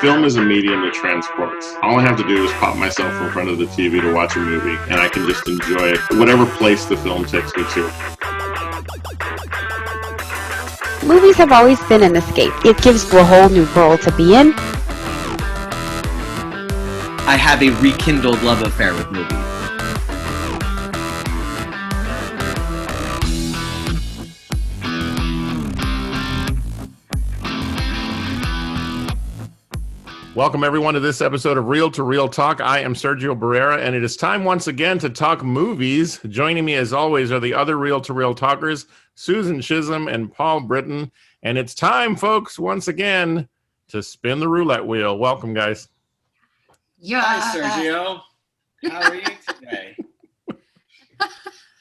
Film is a medium that transports. All I have to do is pop myself in front of the TV to watch a movie, and I can just enjoy it, whatever place the film takes me to. Movies have always been an escape. It gives you a whole new world to be in. I have a rekindled love affair with movies. Welcome, everyone, to this episode of Real to Real Talk. I am Sergio Barrera, and it is time once again to talk movies. Joining me, as always, are the other Real to Real talkers, Susan Chisholm and Paul Britton. And it's time, folks, once again, to spin the roulette wheel. Welcome, guys. Yeah. Hi, Sergio. How are you today?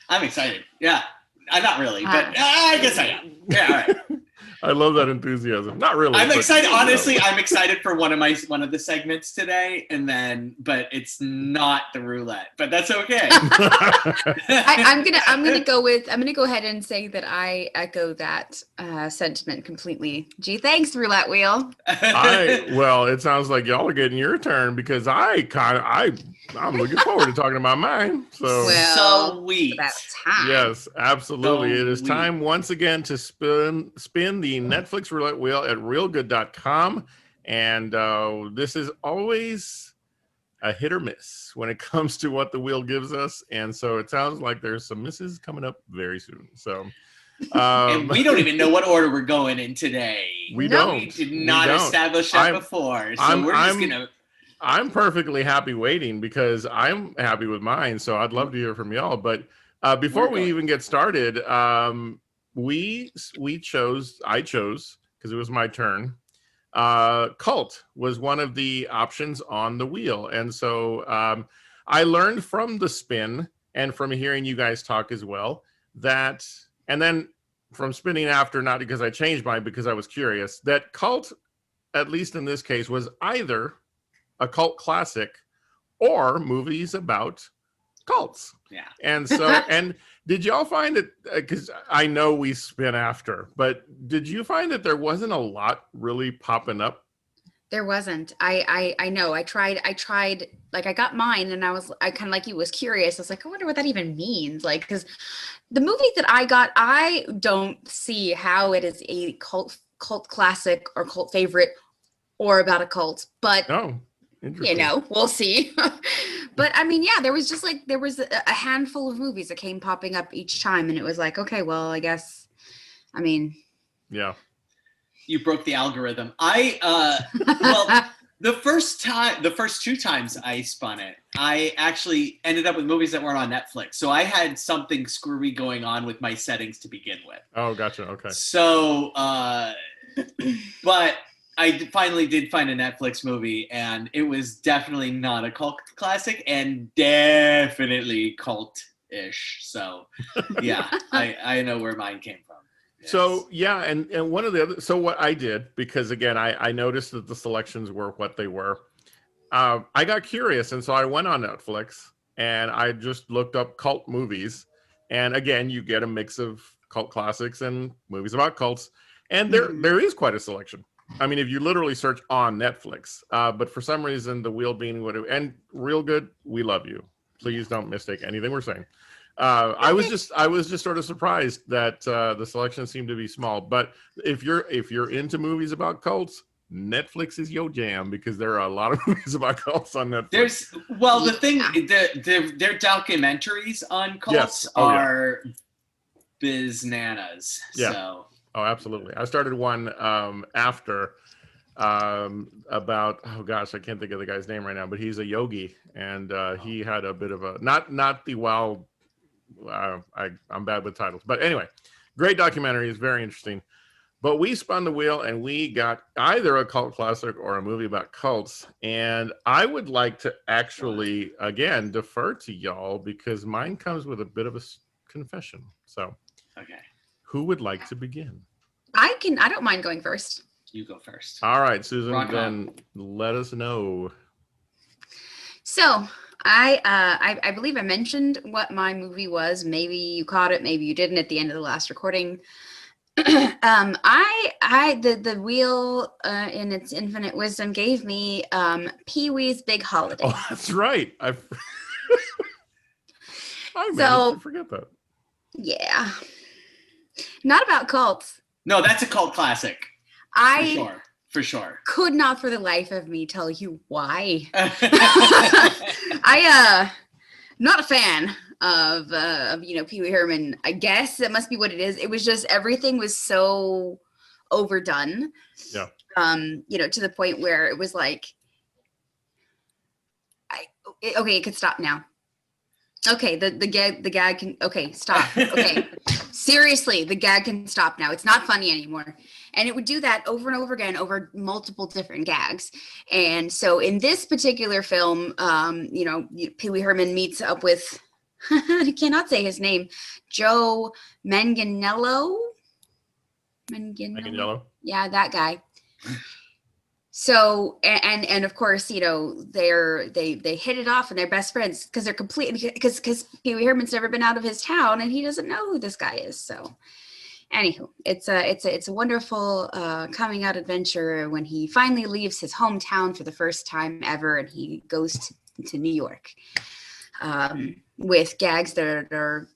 I'm excited. Yeah. Not really, but I guess I am. Yeah, all right. I love that enthusiasm. Not really. I'm excited. Honestly, I'm excited for one of the segments today, but it's not the roulette. But that's okay. I'm gonna go ahead and say that I echo that sentiment completely. Gee, thanks, roulette wheel. Well, it sounds like y'all are getting your turn because I'm looking forward to talking about mine. So sweet. That's time. Yes, absolutely. It is time once again to spin the Netflix roulette wheel at realgood.com. And this is always a hit or miss when it comes to what the wheel gives us. And so it sounds like there's some misses coming up very soon. So and we don't even know what order we're going in today. We did not establish that before. So we're just going to... I'm perfectly happy waiting because I'm happy with mine. So I'd love to hear from y'all. But before we even get started, I chose, because it was my turn. Cult was one of the options on the wheel. And so I learned from the spin and from hearing you guys talk as well that, and then from spinning after, not because I changed mine, because I was curious, that Cult, at least in this case, was either a cult classic or movies about cults. Yeah. And so, and did y'all find it, because I know we spin after, but did you find that there wasn't a lot really popping up? There wasn't. I know. I tried, like I got mine and I kind of like you was curious. I was like, I wonder what that even means. Like, because the movie that I got, I don't see how it is a cult classic or cult favorite or about a cult, but we'll see. But I mean, yeah, there was a handful of movies that came popping up each time, and it was like, okay, well, I guess, I mean, yeah, you broke the algorithm. The first two times I spun it, I actually ended up with movies that weren't on Netflix. So I had something screwy going on with my settings to begin with. Oh, gotcha. Okay. So, but I finally did find a Netflix movie, and it was definitely not a cult classic and definitely cult-ish. So, yeah, I know where mine came from. Yes. So, yeah, and one of the other, so what I did, because again, I noticed that the selections were what they were. I got curious, and so I went on Netflix, and I just looked up cult movies. And again, you get a mix of cult classics and movies about cults, and there is quite a selection. I mean, if you literally search on Netflix, but for some reason, the wheel being whatever, and Real Good, we love you. Please don't mistake anything we're saying. I was just sort of surprised that the selection seemed to be small. But if you're into movies about cults, Netflix is your jam because there are a lot of movies about cults on Netflix. Their documentaries on cults are bananas. Yeah. So. Oh, absolutely. I started one after about, oh gosh, I can't think of the guy's name right now, but he's a yogi, and he had a bit of a not the wild. I'm bad with titles, but anyway, great documentary. It's very interesting. But we spun the wheel and we got either a cult classic or a movie about cults. And I would like to actually, again, defer to y'all because mine comes with a bit of a confession. So, okay. Who would like to begin? I don't mind going first. You go first. All right, Susan, then let us know. So I believe I mentioned what my movie was. Maybe you caught it, maybe you didn't at the end of the last recording. The wheel in its infinite wisdom gave me Pee-wee's Big Holiday. Oh, that's right. I managed to forget that. Yeah, not about cults. No, that's a cult classic. For sure. Could not for the life of me tell you why. Not a fan of Pee Wee Herman. I guess that must be what it is. It was just everything was so overdone. Yeah. To the point where it was like, it could stop now. Okay, the gag can, okay, stop. Okay, seriously, the gag can stop now. It's not funny anymore. And it would do that over and over again over multiple different gags. And so in this particular film, Pee Wee Herman meets up with, I cannot say his name, Joe Manganiello. Manganiello? Yeah, that guy. So and of course, they hit it off and they're best friends because they're completely because Pee Wee Herman's never been out of his town and he doesn't know who this guy is. So anywho, it's a wonderful coming out adventure when he finally leaves his hometown for the first time ever and he goes to New York with gags that are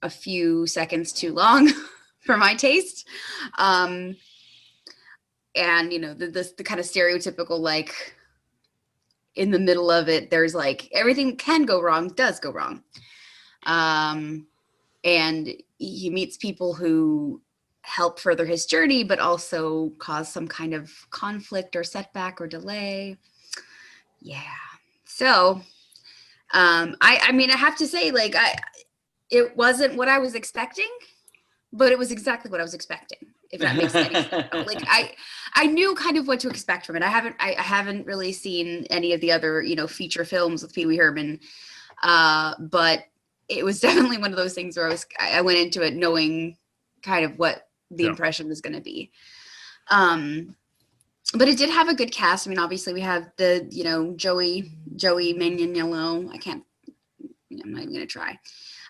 a few seconds too long for my taste. And the kind of stereotypical, like, in the middle of it, there's like everything can go wrong, does go wrong. And he meets people who help further his journey, but also cause some kind of conflict or setback or delay. Yeah. So, I mean, I have to say, like, it wasn't what I was expecting, but it was exactly what I was expecting. If that makes any sense. Like I knew kind of what to expect from it. I haven't really seen any of the other, feature films with Pee Wee Herman. But it was definitely one of those things where I went into it knowing kind of what the impression was going to be. But it did have a good cast. I mean, obviously we have the, Joey Manganiello. I'm not even going to try.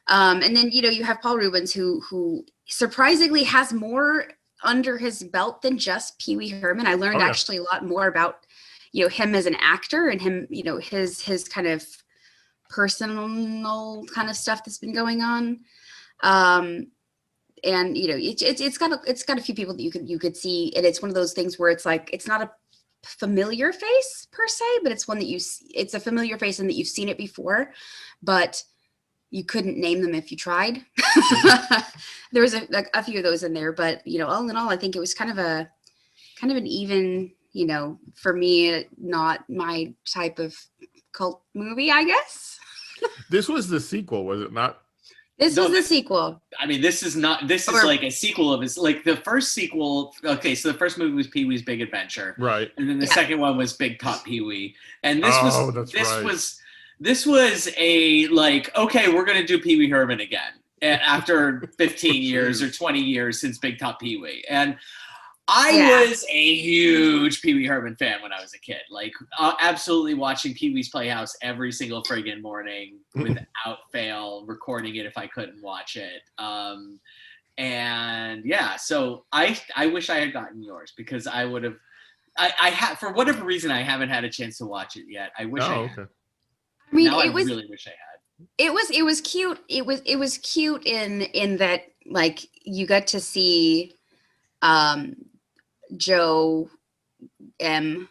And then, you have Paul Reubens who surprisingly has more under his belt than just Pee Wee Herman. I learned actually a lot more about, him as an actor and him, his kind of personal kind of stuff that's been going on. And it's got a few people that you could see, and it's one of those things where it's like it's not a familiar face per se, but it's one that it's a familiar face and that you've seen it before, but you couldn't name them if you tried. There was a few of those in there, but all in all, I think it was kind of an even, for me, not my type of cult movie, I guess. This was the sequel, was it not? This was the sequel. I mean, this is like a sequel of like the first sequel. Okay, so the first movie was Pee Wee's Big Adventure, right? And then the second one was Big Top Pee Wee, and this was a like, okay, we're gonna do Pee Wee Herman again after 15 years or 20 years since Big Top Pee Wee, and I was a huge Pee Wee Herman fan when I was a kid. Like, absolutely watching Pee Wee's Playhouse every single friggin' morning without fail, recording it if I couldn't watch it. And yeah, so I wish I had gotten yours because I would have. I have, for whatever reason, I haven't had a chance to watch it yet. I wish I had. I mean, I really wish I had. It was cute. It was cute in that, like, you got to see Joe you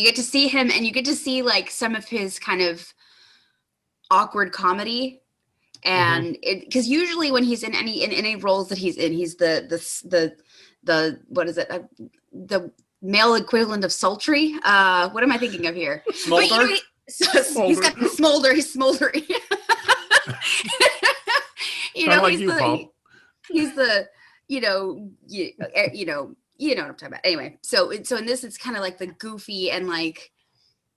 get to see him, and you get to see like some of his kind of awkward comedy, and because usually when he's in any roles that he's in, he's the what is it, the male equivalent of sultry. What am I thinking of here? Smolder. He's got the smolder. He's smoldery. He's the you know what I'm talking about. Anyway, so in this, it's kind of like the goofy and like,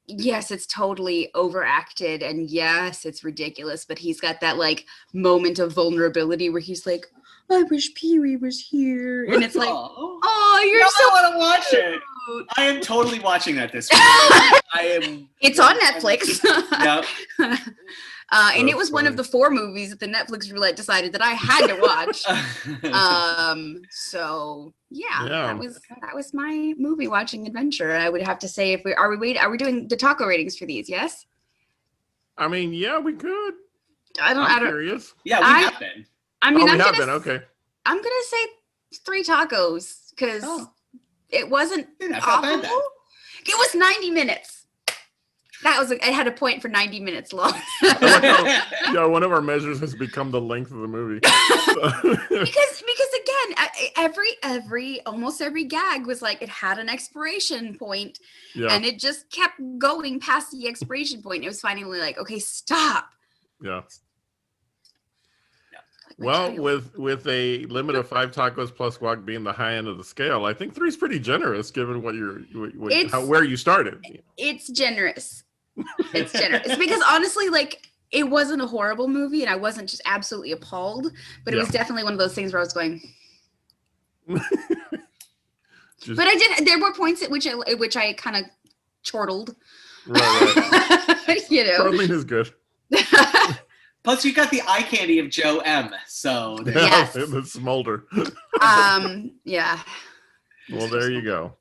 yes, it's totally overacted and yes, it's ridiculous, but he's got that like moment of vulnerability where he's like, I wish Pee Wee was here, and it's like, oh, you're so. I want to watch it. I am totally watching that this week. It's on Netflix. Yep. And it That's was one of funny. the 4 movies that the Netflix roulette decided that I had to watch. So yeah, Yeah. that was my movie watching adventure. I would have to say, if we are we doing the taco ratings for these? Yes. I mean, yeah, we could. I I'm don't. curious. Yeah, we I- have been. I mean, Oh, we I'm have gonna been. Okay. I'm gonna say 3 tacos because Oh. it wasn't Yeah, that's not awful. bad then. It was 90 minutes. It had a point for 90 minutes long. I like how, yeah, one of our measures has become the length of the movie. because again, almost every gag was like it had an expiration point, Yeah. and it just kept going past the expiration point. It was finally like, okay, stop. Yeah. Like my Well, child. with a limit of 5 tacos plus guac being the high end of the scale, I think 3 is pretty generous given what where you started. It's generous. It's generous because honestly, like, it wasn't a horrible movie, and I wasn't just absolutely appalled, but it was definitely one of those things where I was going. Just, But I did. There were points at which I kind of chortled. right. You know. Chortling is good. Plus, you got the eye candy of Joe M. So there you Yes. The smolder. Yeah. Well, there you go.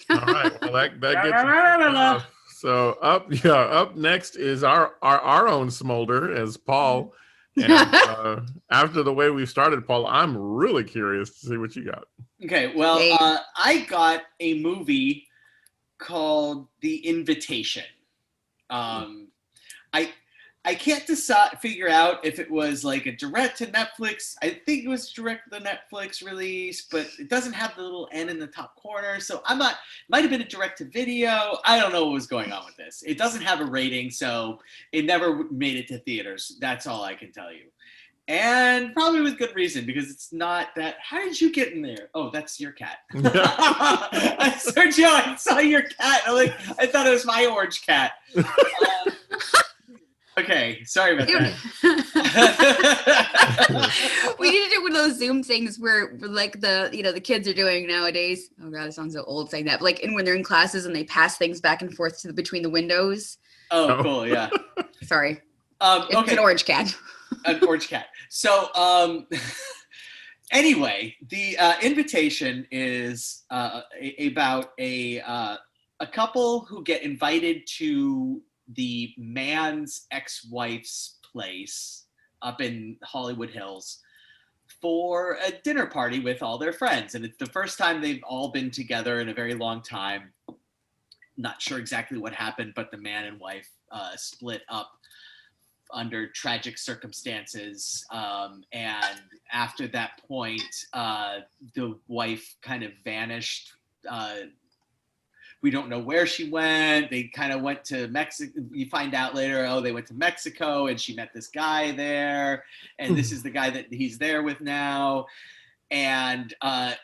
All right. Well, that gets so up next is our own smolder as Paul. And after the way we started, Paul, I'm really curious to see what you got. Okay, well, Hey. I got a movie called The Invitation. I can't figure out if it was like a direct to Netflix. I think it was direct to the Netflix release, but it doesn't have the little N in the top corner. So I'm not, might have been a direct to video. I don't know what was going on with this. It doesn't have a rating, so it never made it to theaters. That's all I can tell you. And probably with good reason, because it's not that. How did you get in there? Oh, that's your cat. Sergio, I saw your cat. I thought it was my orange cat. Okay, sorry about that. We need to do one of those Zoom things where like the kids are doing nowadays. Oh god, it sounds so old saying that. But like when they're in classes and they pass things back and forth between the windows. Oh, cool, yeah. Sorry. Okay. It's an orange cat. An orange cat. So anyway, the Invitation is about a couple who get invited to the man's ex-wife's place up in Hollywood Hills for a dinner party with all their friends. And it's the first time they've all been together in a very long time. Not sure exactly what happened, but the man and wife split up under tragic circumstances. And after that point, the wife kind of vanished. We don't know where she went. They kind of went to Mexico. You find out later, oh, they went to Mexico and she met this guy there. And this is the guy that he's there with now. And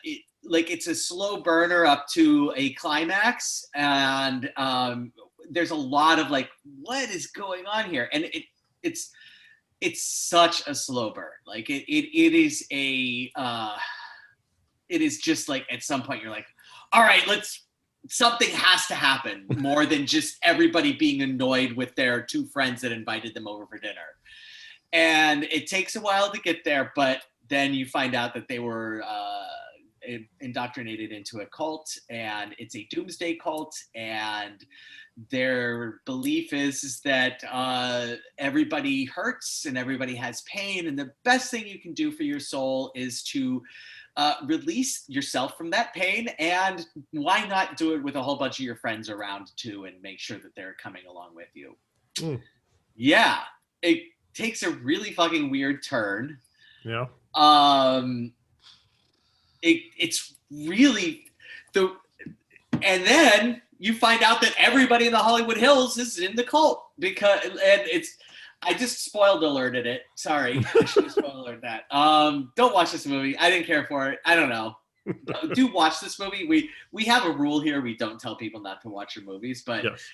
it's a slow burner up to a climax. And there's a lot of like, what is going on here? And it's such a slow burn. Like it is just like at some point you're like, all right, something has to happen more than just everybody being annoyed with their 2 friends that invited them over for dinner. And it takes a while to get there, but then you find out that they were indoctrinated into a cult, and it's a doomsday cult, and their belief is that everybody hurts and everybody has pain, and the best thing you can do for your soul is to release yourself from that pain, and why not do it with a whole bunch of your friends around too, and make sure that they're coming along with you. Yeah, it takes a really fucking weird turn. Yeah. It's really and then you find out that everybody in the Hollywood Hills is in the cult I just spoiled alerted it. Sorry, I should have spoiled alerted that. Don't watch this movie. I didn't care for it. I don't know. Do watch this movie. We have a rule here. We don't tell people not to watch your movies, but Yes.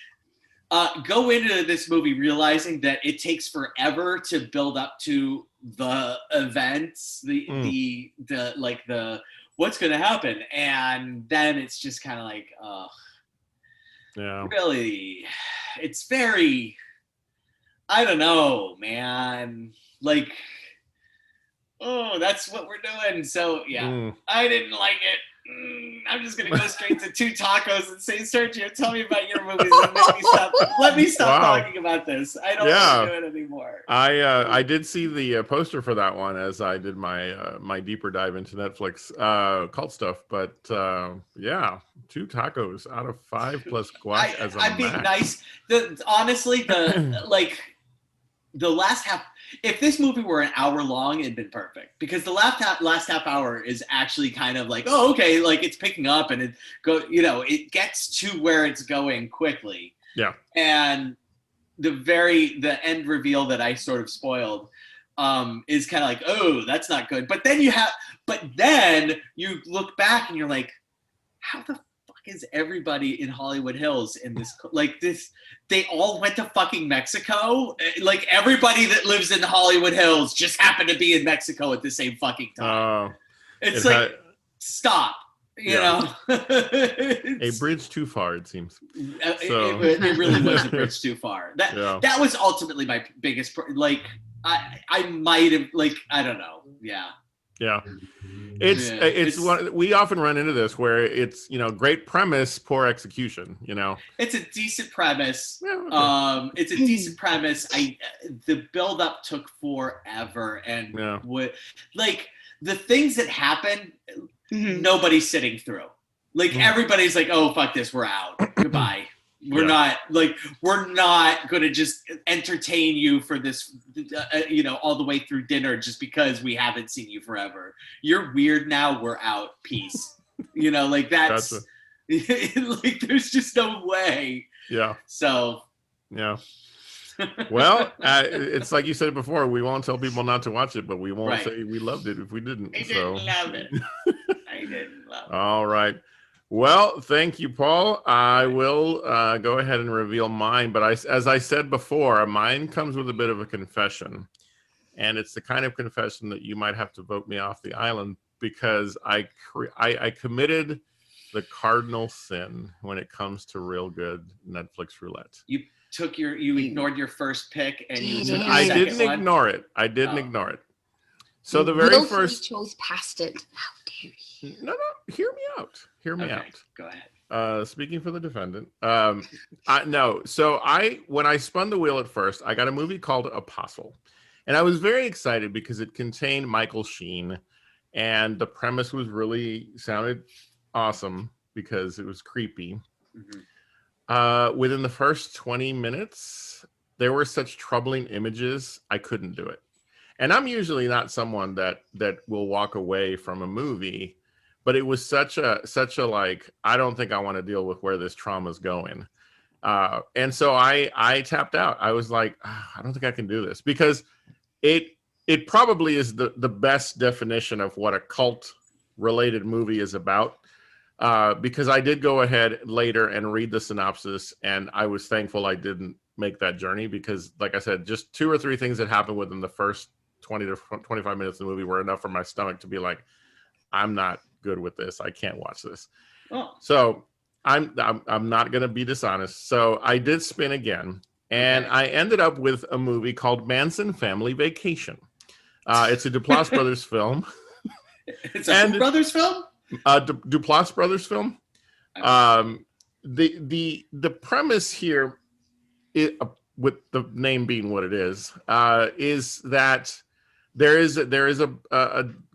Go into this movie realizing that it takes forever to build up to the events, the what's going to happen, and then it's just kind of like, Yeah. really, it's very I don't know, man. Like, oh, that's what we're doing. So yeah, I didn't like it. I'm just gonna go straight to two tacos and say, Sergio, tell me about your movies and let me stop Wow. talking about this. I don't want to do it anymore. I did see the poster for that one as I did my my deeper dive into Netflix cult stuff, but yeah, 2 tacos out of 5 plus guac as a I'm being max. nice. Honestly, the last half, if this movie were an hour long, it'd been perfect, because the last half hour is actually kind of like, oh, okay, like it's picking up and it gets to where it's going quickly. Yeah. And the end reveal that I sort of spoiled is kind of like, oh, that's not good. But then you look back and you're like, how the is everybody in Hollywood Hills in this, like this, they all went to fucking Mexico. Like everybody that lives in Hollywood Hills just happened to be in Mexico at the same fucking time. It's like, stop, you know. A bridge too far, it seems. It really was a bridge too far. That was ultimately my biggest, like, I might have, like, I don't know. Yeah. It's one, we often run into this where it's, great premise, poor execution, It's a decent premise. Yeah, okay. It's a decent premise. The build up took forever, and like the things that happen, nobody's sitting through. Like everybody's like, oh, fuck this, we're out. Goodbye. We're not going to just entertain you for this, all the way through dinner just because we haven't seen you forever. You're weird now. We're out. Peace. Like that's like, there's just no way. Yeah. So. Yeah. Well, it's like you said before, we won't tell people not to watch it, but we won't say we loved it if we didn't. I didn't love it. I didn't love it. All right. Well, thank you, Paul. I will go ahead and reveal mine. But as I said before, mine comes with a bit of a confession. And it's the kind of confession that you might have to vote me off the island, because I committed the cardinal sin when it comes to real good Netflix roulette. You ignored your first pick, and you took I didn't ignore it. I didn't ignore it. So the very first chose past it. How dare you? No, hear me out. Hear me out. Go ahead. Speaking for the defendant. No. So when I spun the wheel at first, I got a movie called Apostle. And I was very excited because it contained Michael Sheen, and the premise sounded awesome because it was creepy. Within the first 20 minutes, there were such troubling images, I couldn't do it. And I'm usually not someone that will walk away from a movie, but it was such a like, I don't think I want to deal with where this trauma is going. And so I tapped out. I was like, I don't think I can do this, because it probably is the best definition of what a cult related movie is about. Because I did go ahead later and read the synopsis, and I was thankful I didn't make that journey, because like I said, just 2 or 3 things that happened within the first 20 to 25 minutes of the movie were enough for my stomach to be like, I'm not good with this. I can't watch this. So I'm not going to be dishonest. So I did spin again, and I ended up with a movie called Manson Family Vacation. It's a Duplass Brothers film. It's a Brothers film? Duplass Brothers film. The premise here, with the name being what it is that there is a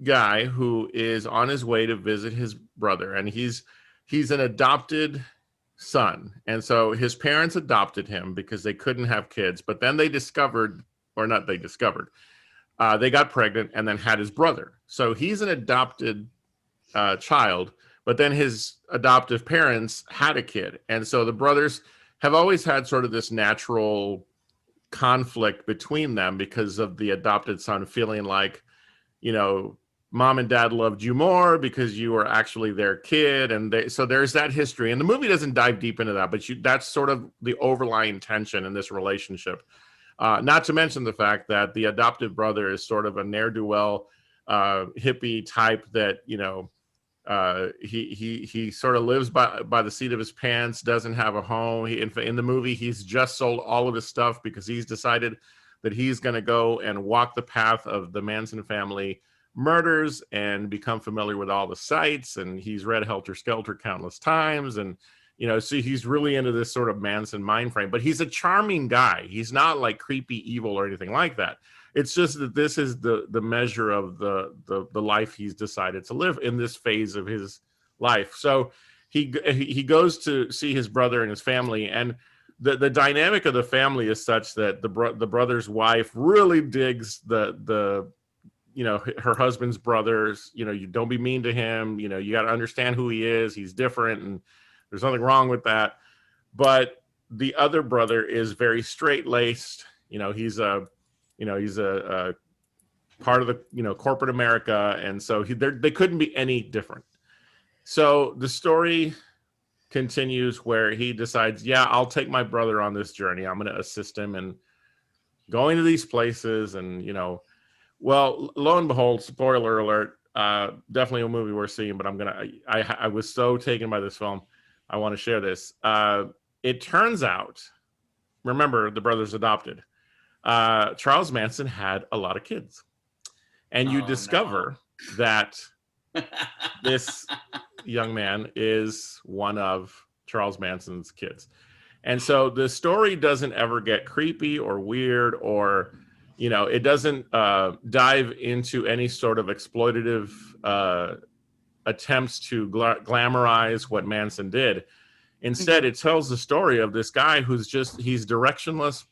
guy who is on his way to visit his brother, and he's an adopted son, and so his parents adopted him because they couldn't have kids, but then they got pregnant and then had his brother. So he's an adopted child, but then his adoptive parents had a kid, and so the brothers have always had sort of this natural conflict between them because of the adopted son feeling like, mom and dad loved you more because you were actually their kid, and so there's that history. And the movie doesn't dive deep into that, but that's sort of the overlying tension in this relationship. Not to mention the fact that the adoptive brother is sort of a ne'er-do-well hippie type that He sort of lives by the seat of his pants, doesn't have a home. In the movie, he's just sold all of his stuff because he's decided that he's going to go and walk the path of the Manson family murders and become familiar with all the sites. And he's read Helter Skelter countless times. And, you know, so he's really into this sort of Manson mind frame, but he's a charming guy. He's not like creepy evil or anything like that. It's just that this is the measure of the life he's decided to live in this phase of his life. So he goes to see his brother and his family, and the dynamic of the family is such that the brother's wife really digs the you know, her husband's brothers. You know, you don't be mean to him. You know, you got to understand who he is. He's different, and there's nothing wrong with that. But the other brother is very straight-laced. You know, he's a part of the, you know, corporate America, and so they couldn't be any different. So the story continues where he decides, yeah, I'll take my brother on this journey. I'm going to assist him in going to these places, and you know, well, lo and behold, spoiler alert, definitely a movie worth seeing. But I was so taken by this film, I want to share this. It turns out, remember, the brother's adopted. Charles Manson had a lot of kids, and you discover that this young man is one of Charles Manson's kids. And so the story doesn't ever get creepy or weird, or, you know, it doesn't dive into any sort of exploitative attempts to glamorize what Manson did. Instead, it tells the story of this guy he's directionless.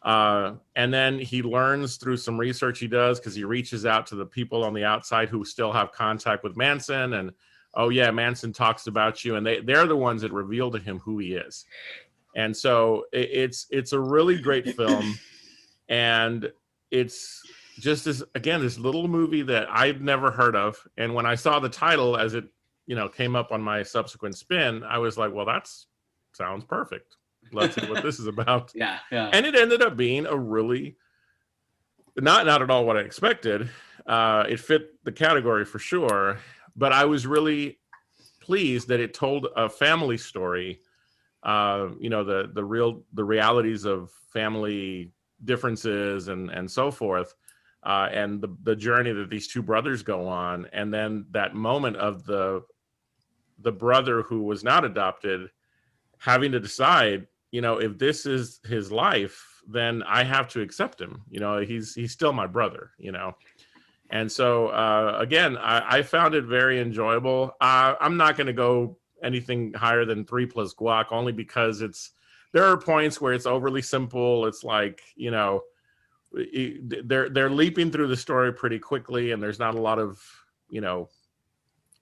And then he learns through some research he does, because he reaches out to the people on the outside who still have contact with Manson, and oh yeah, Manson talks about you, and they're the ones that reveal to him who he is. And so it's a really great film, and it's just this little movie that I've never heard of. And when I saw the title as it, you know, came up on my subsequent spin, I was like, well, that sounds perfect. Let's see what this is about. Yeah. And it ended up being a really not at all what I expected. It fit the category for sure, but I was really pleased that it told a family story. You know, the realities of family differences and so forth, and the journey that these two brothers go on, and then that moment of the brother who was not adopted having to decide, you know, if this is his life, then I have to accept him. You know, he's still my brother, you know. And so, again, I found it very enjoyable. I'm not going to go anything higher than 3+ guac, only because there are points where it's overly simple. It's like, you know, they're leaping through the story pretty quickly, and there's not a lot of, you know,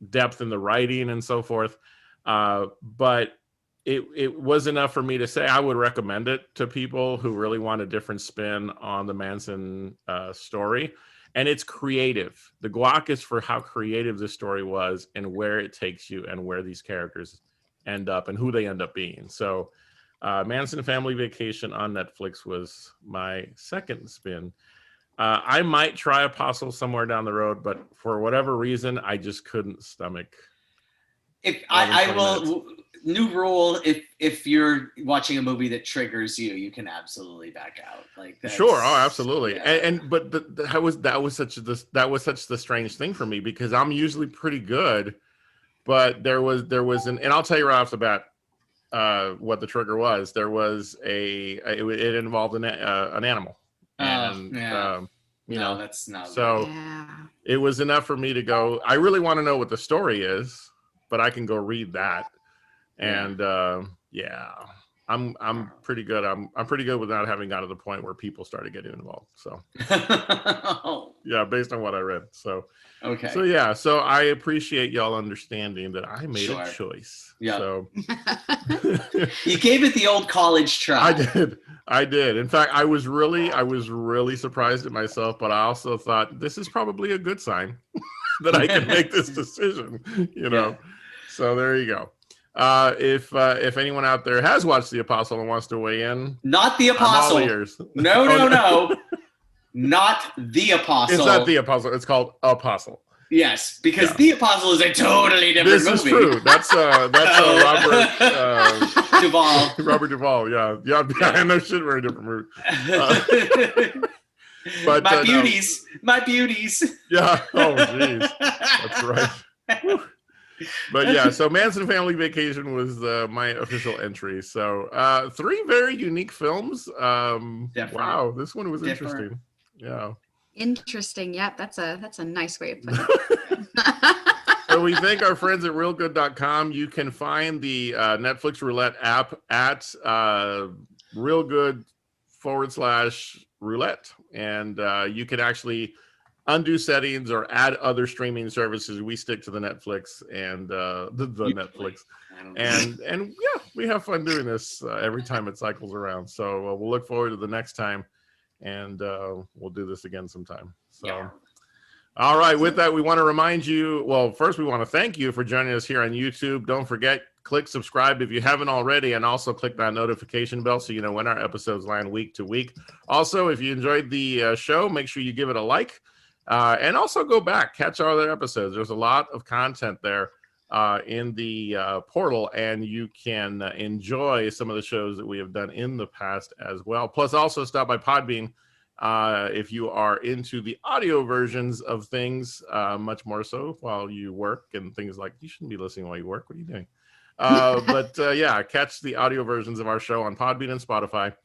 depth in the writing and so forth. But it was enough for me to say I would recommend it to people who really want a different spin on the Manson story. And it's creative. The guac is for how creative the story was, and where it takes you, and where these characters end up, and who they end up being. So Manson Family Vacation on Netflix was my second spin. I might try Apostle somewhere down the road, but for whatever reason, I just couldn't stomach. If I will, new rule: if you're watching a movie that triggers you, you can absolutely back out. Like that's, sure, oh, absolutely. Yeah. But that was such the strange thing for me, because I'm usually pretty good, but there was and I'll tell you right off the bat what the trigger was. There was it involved an animal. And you know, that's not so. Yeah. It was enough for me to go, I really want to know what the story is, but I can go read that. And I'm pretty good. I'm pretty good with not having got to the point where people started getting involved. So yeah, based on what I read. So okay. So yeah, so I appreciate y'all understanding that I made a choice. Yeah. So you gave it the old college try. I did. In fact, I was really surprised at myself, but I also thought this is probably a good sign that I can make this decision, you know. Yeah. So there you go. If anyone out there has watched The Apostle and wants to weigh in, not The Apostle. I'm all ears. No, not The Apostle. It's not The Apostle. It's called Apostle. Yes, because Yeah. The Apostle is a totally different This movie. is true. That's Robert Duvall. Robert Duvall. Yeah, no shit, very different movie. But My no. beauties, my beauties. Yeah. Oh, jeez. That's right. Whew. But yeah, so Manson Family Vacation was my official entry. So 3 very unique films. Wow, this one was interesting. Yeah. Interesting. Yeah, that's a nice way of putting it. So we thank our friends at realgood.com. You can find the Netflix Roulette app at realgood/roulette. And you can actually undo settings or add other streaming services. We stick to the Netflix and the Netflix. And yeah, we have fun doing this every time it cycles around. So we'll look forward to the next time. And we'll do this again sometime. So. Yeah. All right. With that, we want to remind you, well, first, we want to thank you for joining us here on YouTube. Don't forget, click subscribe if you haven't already, and also click that notification bell so you know when our episodes land week to week. Also, if you enjoyed the show, make sure you give it a like, and also go back, catch our other episodes. There's a lot of content there in the portal, and you can enjoy some of the shows that we have done in the past as well. Plus, also stop by Podbean. If you are into the audio versions of things, much more so while you work and things like, you shouldn't be listening while you work. What are you doing? But yeah, catch the audio versions of our show on Podbean and Spotify,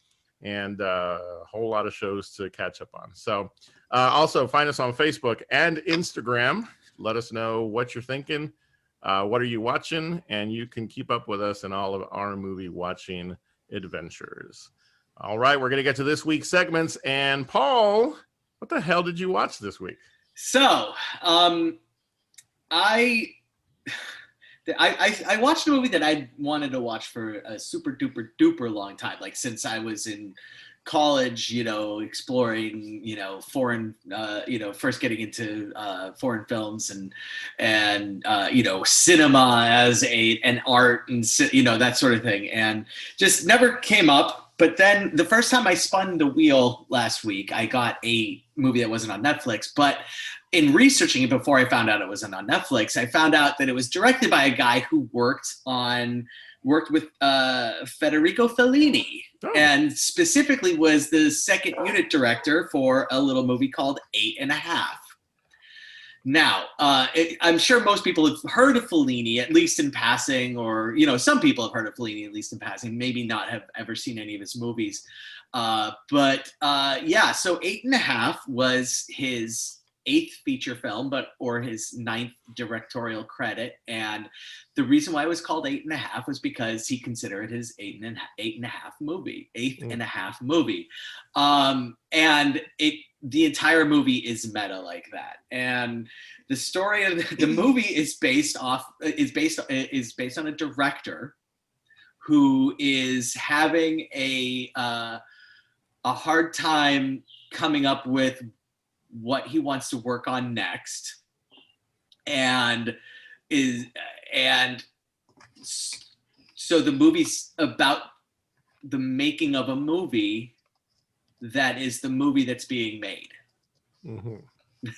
and a whole lot of shows to catch up on. So also find us on Facebook and Instagram. Let us know what you're thinking. What are you watching? And you can keep up with us in all of our movie watching adventures. All right, we're going to get to this week's segments. And Paul, what the hell did you watch this week? So, I watched a movie that I wanted to watch for a super duper duper long time, like since I was in college, exploring, foreign, first getting into foreign films and cinema as an art and, that sort of thing. And just never came up. But then the first time I spun the wheel last week, I got a movie that wasn't on Netflix. But in researching it before I found out it wasn't on Netflix, I found out that it was directed by a guy who worked with Federico Fellini, and specifically was the second unit director for a little movie called 8½. Now, I'm sure most people have heard of Fellini, at least in passing, or, some people have heard of Fellini, at least in passing, maybe not have ever seen any of his movies. But yeah, so 8½, was his 8th feature film, or his 9th directorial credit. And the reason why it was called 8½, was because he considered it his 8½ movie, 8½ movie. And the entire movie is meta like that. And the story of the movie is based on a director who is having a hard time coming up with what he wants to work on next, and so the movie's about the making of a movie that is the movie that's being made. Mm-hmm.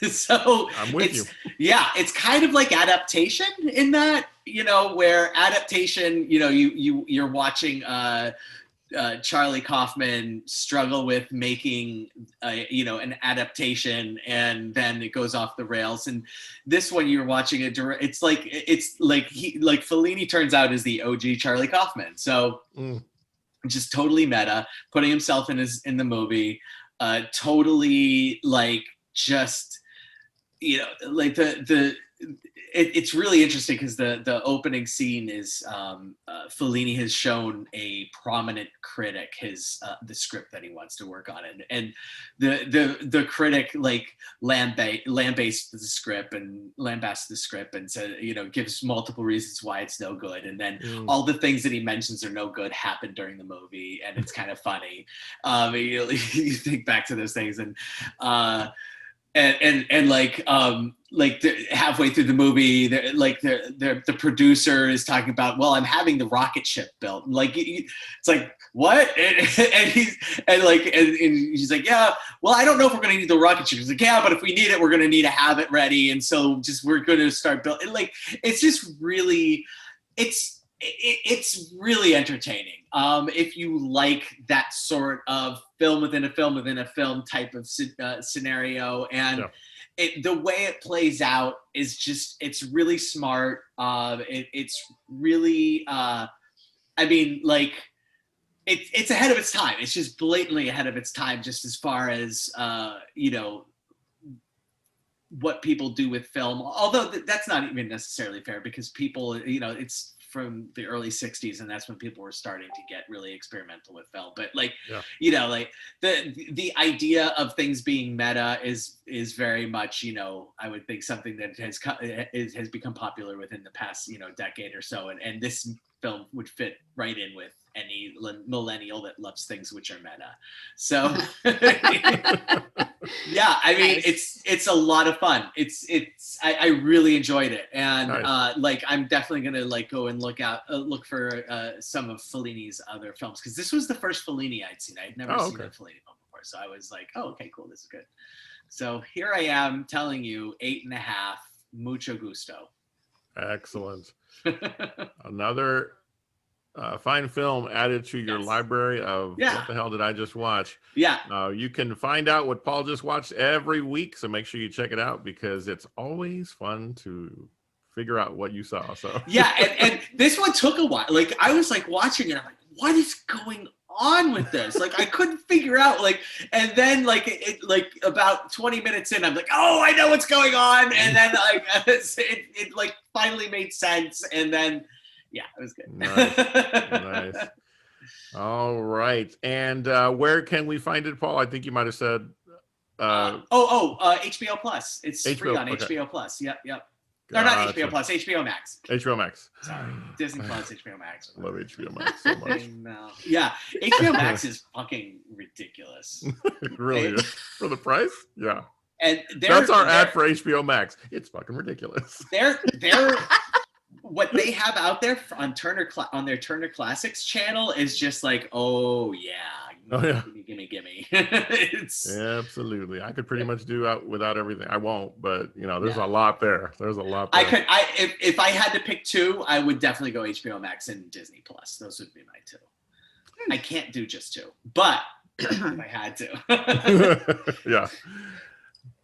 So I'm with you. Yeah, it's kind of like adaptation in that, where adaptation, you're watching Charlie Kaufman struggle with making an adaptation, and then it goes off the rails. And this one, you're watching it's like Fellini turns out is the OG Charlie Kaufman. So just totally meta, putting himself in the movie, totally like just like it's really interesting because the opening scene is Fellini has shown a prominent critic the script that he wants to work on, and the critic like lambasts the script and said, gives multiple reasons why it's no good, and then all the things that he mentions are no good happen during the movie, and it's kind of funny. You think back to those things, and and halfway through the movie, the producer is talking about, well, I'm having the rocket ship built. Like, it's like, what? And he's like, yeah, well, I don't know if we're going to need the rocket ship. He's like, yeah, but if we need it, we're going to need to have it ready. And so we're going to start building. Like, it's just really, it's really entertaining. If you like that sort of film within a film within a film type of scenario, and the way it plays out is just, it's really smart. It's really, I mean, like, it's ahead of its time. It's just blatantly ahead of its time, just as far as, what people do with film. Although that's not even necessarily fair, because people, it's from the early 60s, and that's when people were starting to get really experimental with film. But like, the idea of things being meta is very much, I would think something that has become popular within the past, decade or so. And this film would fit right in with any millennial that loves things which are meta. So yeah, I mean, nice. It's a lot of fun. I really enjoyed it. And nice. I'm definitely gonna go and look for some of Fellini's other films, because this was the first Fellini I'd seen. I'd never seen a Fellini film before. So I was like, oh, okay, cool, this is good. So here I am telling you, 8.5, mucho gusto. Excellent. Another fine film added to your library of what the hell did I just watch? Yeah. You can find out what Paul just watched every week, so make sure you check it out, because it's always fun to figure out what you saw. So yeah, and this one took a while. Like, I was like watching it, I'm like, what is going on with this? Like, I couldn't figure out, and then about 20 minutes in, I'm like, oh, I know what's going on. And then it finally made sense. And then yeah, it was good. Nice. All right. And where can we find it, Paul? I think you might have said HBO Plus. It's free on okay. HBO Plus. Yep. No, not HBO Plus, HBO Max. HBO Max. Sorry. Disney Plus, HBO Max. Love HBO Max so much. Yeah, HBO Max is fucking ridiculous. It really is. For the price? Yeah. And that's our ad for HBO Max. It's fucking ridiculous. They're what they have out there on their Turner Classics channel is just like, oh yeah, gimme. It's absolutely. I could pretty much do out without everything. I won't, but there's a lot there. There's a lot there. If I had to pick two, I would definitely go HBO Max and Disney Plus. Those would be my two. I can't do just two, but if I had to. Yeah.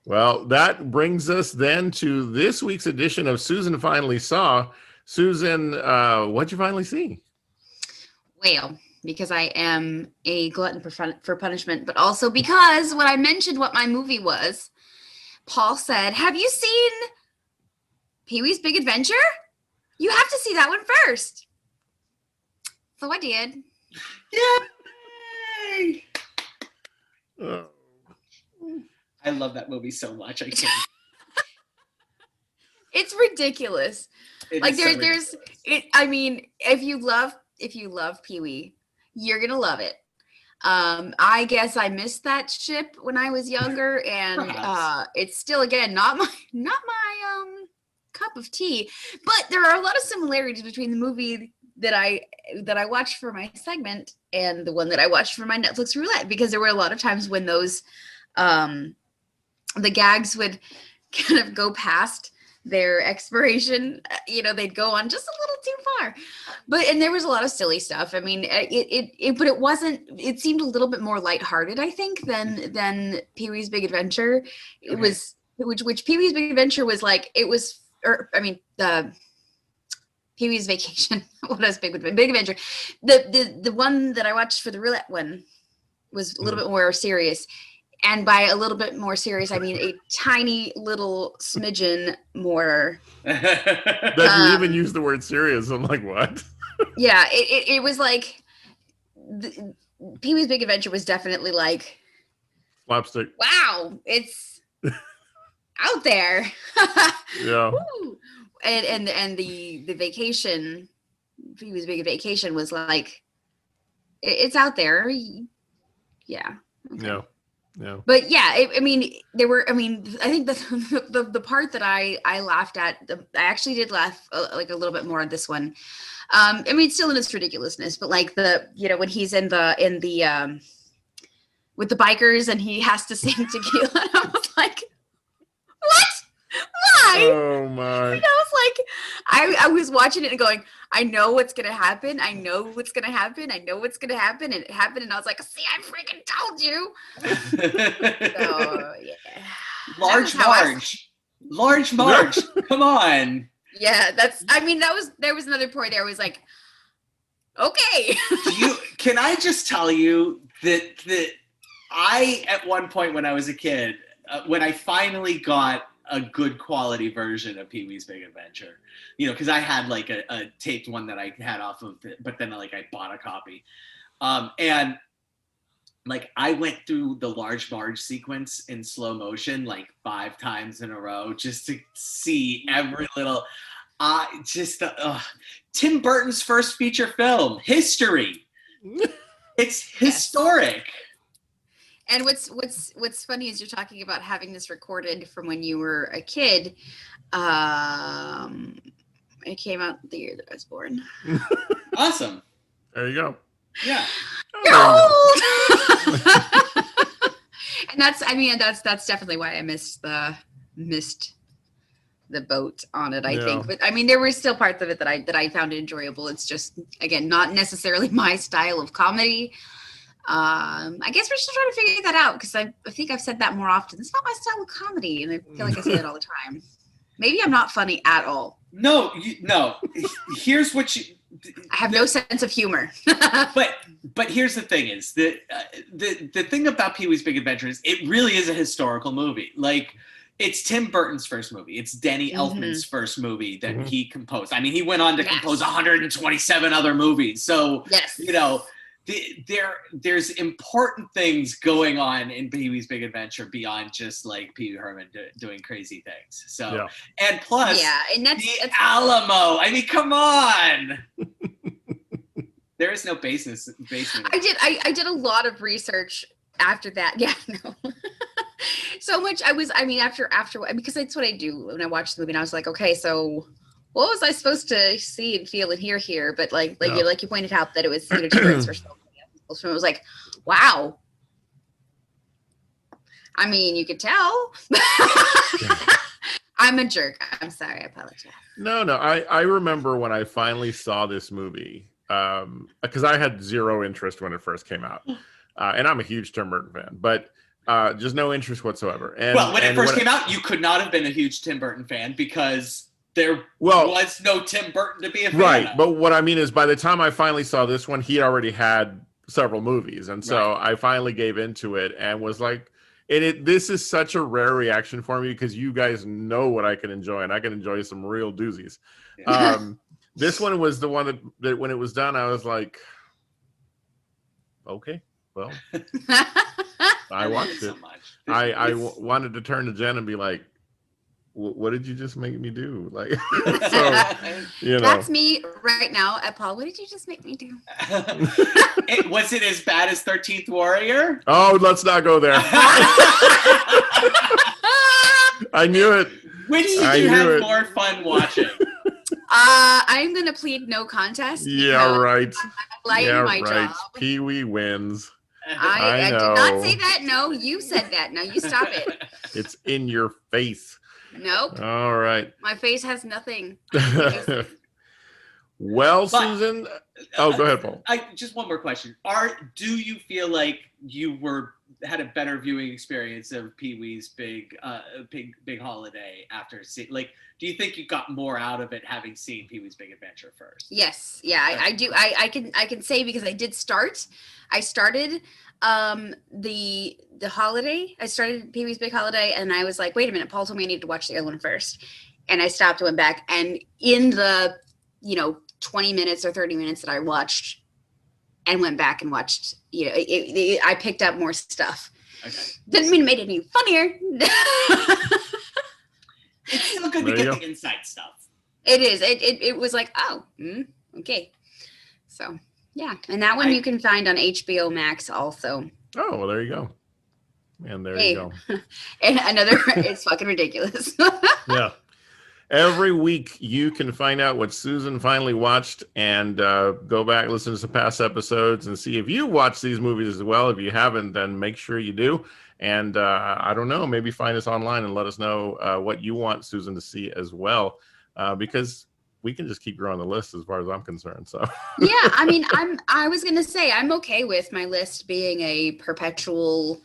Well, that brings us then to this week's edition of Susan Finally Saw. Susan, what'd you finally see? Well, because I am a glutton for punishment, but also because when I mentioned what my movie was, Paul said, have you seen Pee-wee's Big Adventure? You have to see that one first. So I did. Yay! I love that movie so much. I can't. It's ridiculous. There's it. I mean, if you love Pee-wee, you're gonna love it. I guess I missed that ship when I was younger, and it's still, again, not my cup of tea. But there are a lot of similarities between the movie that I watched for my segment and the one that I watched for my Netflix Roulette, because there were a lot of times when those the gags would kind of go past their expiration. They'd go on just a little too far, and there was a lot of silly stuff. I mean, it seemed a little bit more lighthearted, I think, than Pee-wee's Big Adventure. It was, which Pee-wee's Big Adventure was like, the Pee-wee's Vacation. What is Big Adventure? The one that I watched for the Roulette one was a little bit more serious. And by a little bit more serious, I mean a tiny little smidgen more. That you even use the word serious. I'm like, what? Yeah, it was like Pee-wee's Big Adventure was definitely like slapstick. Wow, it's out there. Yeah. And the vacation, Pee-wee's Big Vacation was like, it's out there. Yeah. Okay. Yeah. But yeah, I mean, there were. I mean, I think the part that I laughed at, I actually did laugh like a little bit more at this one. I mean, still in its ridiculousness, but like when he's in the with the bikers and he has to sing tequila, I was like, what? Why? Oh my. I was like, I was watching it and going, I know what's gonna happen. I know what's gonna happen. I know what's gonna happen, and it happened, and I was like, see, I freaking told you. So yeah. Large Marge. Come on. Yeah, there was another point there. I was like, okay. Can I just tell you that I, at one point when I was a kid, when I finally got a good quality version of Pee-wee's Big Adventure, because I had like a taped one that I had off of it, but then like I bought a copy. And like I went through the Large Marge sequence in slow motion like 5 times in a row just to see every little Tim Burton's first feature film, history. It's historic. And what's funny is you're talking about having this recorded from when you were a kid. It came out the year that I was born. Awesome. There you go. Yeah. You're old. And that's definitely why I missed the boat on it, I think. But I mean, there were still parts of it that I found enjoyable. It's just, again, not necessarily my style of comedy. I guess we're still trying to figure that out, because I think I've said that more often. It's not my style of comedy, and I feel like I say that all the time. Maybe I'm not funny at all. No. Here's what I have no sense of humor. But here's the thing: is the thing about Pee-wee's Big Adventure is it really is a historical movie. Like, it's Tim Burton's first movie. It's Danny Elfman's first movie that he composed. I mean, he went on to compose 127 other movies. So yes. There's important things going on in Pee-wee's Big Adventure beyond just like Pee Wee Herman doing crazy things. So, and plus, and that's Alamo. I mean, come on. There is no basement. I did a lot of research after that. Yeah, no. So much. After because that's what I do when I watch the movie. And I was like, okay, so what was I supposed to see and feel and hear here? But like you pointed out that it was Tim Burton's first film. It was like, wow. I mean, you could tell. I'm a jerk. I'm sorry. I apologize. No. I remember when I finally saw this movie, because I had zero interest when it first came out. And I'm a huge Tim Burton fan, but just no interest whatsoever. And, when it first came out, you could not have been a huge Tim Burton fan because there was no Tim Burton to be a fan of. But what I mean is, by the time I finally saw this one, he already had several movies, and so I finally gave into it and was like, this is such a rare reaction for me, because you guys know what I can enjoy, and I can enjoy some real doozies. This one was the one that when it was done, I was like, okay, well, I watched it. I wanted to turn to Jen and be like, what did you just make me do? Like, so, That's me right now. Paul, what did you just make me do? Was it as bad as 13th Warrior? Oh, let's not go there. I knew it. Which did you have more fun watching? I'm going to plead no contest. Yeah, right. I'm my job. Pee-wee wins. I did not say that. No, you said that. Now you stop it. It's in your face. Nope. All right. My face has nothing. Well, Susan. Go ahead, Paul. Just one more question. Do you feel like you had a better viewing experience of Pee-wee's Big Holiday after seeing? Like, do you think you got more out of it having seen Pee-wee's Big Adventure first? Yes. Yeah, I do. I can say, because I did start. I started the holiday. I started Pee-wee's Big Holiday, and I was like, wait a minute, Paul told me I needed to watch the other one first. And I stopped and went back, and in the 20 minutes or 30 minutes that I watched and went back and watched, I picked up more stuff. Okay. Didn't mean it made it any funnier. It's still good to get the inside stuff. It is. It was like, okay. So yeah, and that one you can find on HBO Max also. Oh, well, there you go. And there Hey. you go. And another, it's fucking ridiculous. Yeah. Every week you can find out what Susan finally watched and go back, listen to some past episodes and see if you watch these movies as well. If you haven't, then make sure you do. And I don't know, maybe find us online and let us know what you want Susan to see as well, because we can just keep growing the list as far as I'm concerned. So Yeah, I mean, I was gonna say I'm okay with my list being a perpetually